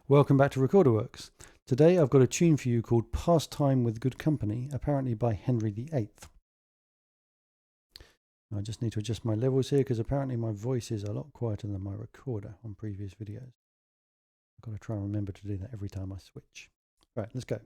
Welcome back to Recorderworks. Today I've got a tune for you called Pastime with Good Company, apparently by Henry VIII. I just need to adjust my levels here because apparently my voice is a lot quieter than my recorder on previous videos. I've got to try and remember to do that every time I switch. Right, let's go.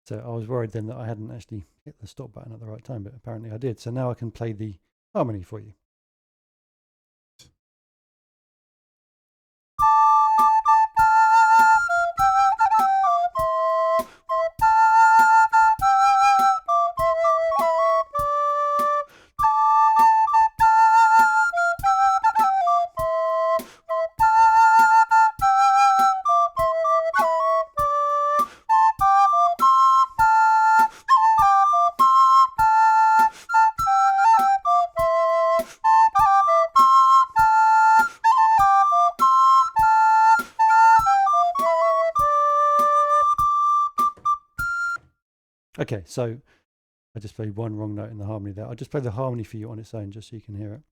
So I was worried then that I hadn't actually hit the stop button at the right time, but apparently I did. So now I can play the harmony for you. Okay, so I just played one wrong note in the harmony there. I'll just play the harmony for you on its own just so you can hear it.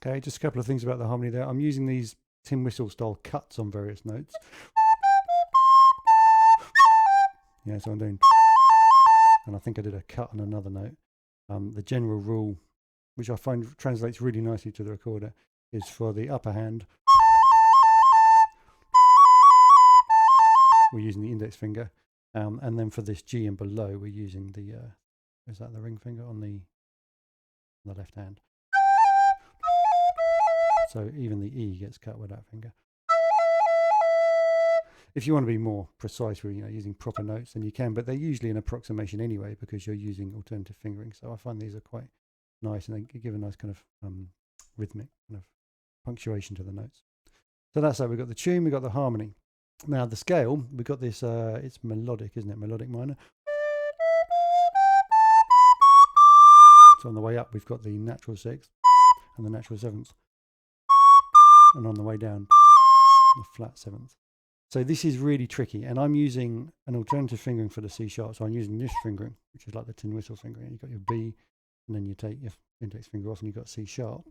Okay, just a couple of things about the harmony there. I'm using these tin whistle style cuts on various notes. Yeah, so I'm doing, and I think I did a cut on another note. The general rule, which I find translates really nicely to the recorder, is for the upper hand, we're using the index finger, and then for this G and below, we're using the, is that the ring finger on the left hand? So even the E gets cut with that finger. If you want to be more precise with using proper notes, then you can, but they're usually an approximation anyway because you're using alternative fingering. So I find these are quite nice and they give a nice kind of rhythmic kind of punctuation to the notes. So that's how we've got the tune, we've got the harmony. Now the scale, we've got this, it's melodic, isn't it? Melodic minor. So on the way up, we've got the natural sixth and the natural seventh. And on the way down, the flat seventh. So this is really tricky, and I'm using an alternative fingering for the C sharp. So I'm using this fingering, which is like the tin whistle fingering. You've got your B, and then you take your index finger off, and you've got C sharp.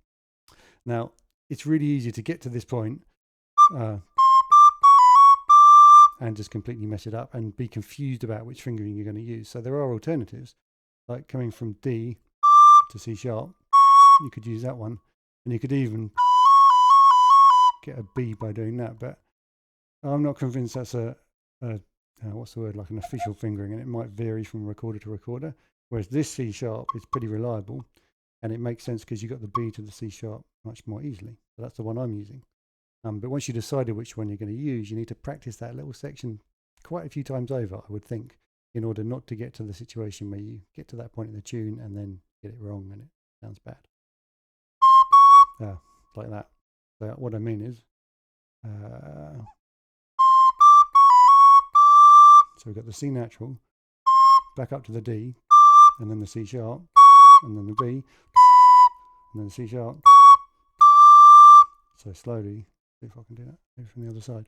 Now, it's really easy to get to this point and just completely mess it up and be confused about which fingering you're going to use. So there are alternatives, like coming from D to C sharp. You could use that one, and you could even get a B by doing that, but I'm not convinced that's what's the word, like an official fingering, and it might vary from recorder to recorder, whereas this C sharp is pretty reliable, and it makes sense because you got the B to the C sharp much more easily. So that's the one I'm using. But once you decided which one you're going to use, you need to practice that little section quite a few times over, I would think, in order not to get to the situation where you get to that point in the tune and then get it wrong and it sounds bad. Like that. So what I mean is, So we've got the C natural, back up to the D, and then the C sharp, and then the B, and then the C sharp. So slowly, see if I can do that, maybe from the other side.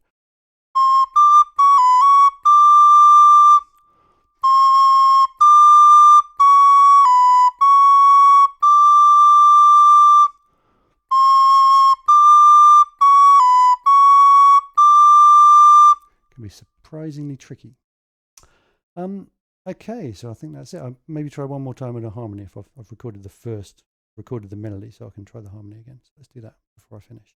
Can be surprisingly tricky. Okay, so I think that's it. I'll maybe try one more time with a harmony if I've recorded the melody, so I can try the harmony again. So let's do that before I finish.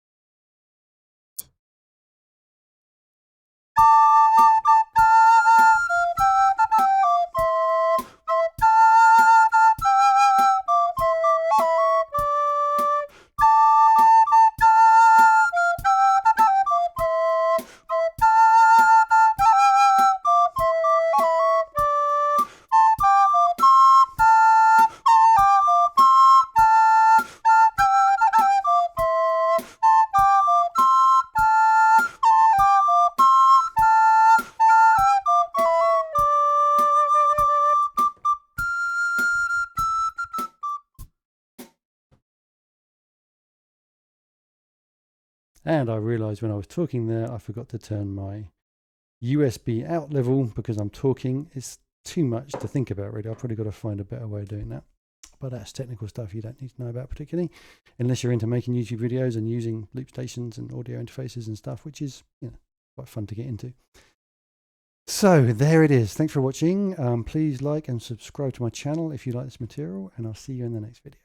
And I realized when I was talking there, I forgot to turn my USB out level because I'm talking. It's too much to think about, really. I've probably got to find a better way of doing that. But that's technical stuff you don't need to know about particularly, unless you're into making YouTube videos and using loop stations and audio interfaces and stuff, which is, you know, quite fun to get into. So there it is. Thanks for watching. Please like and subscribe to my channel if you like this material, and I'll see you in the next video.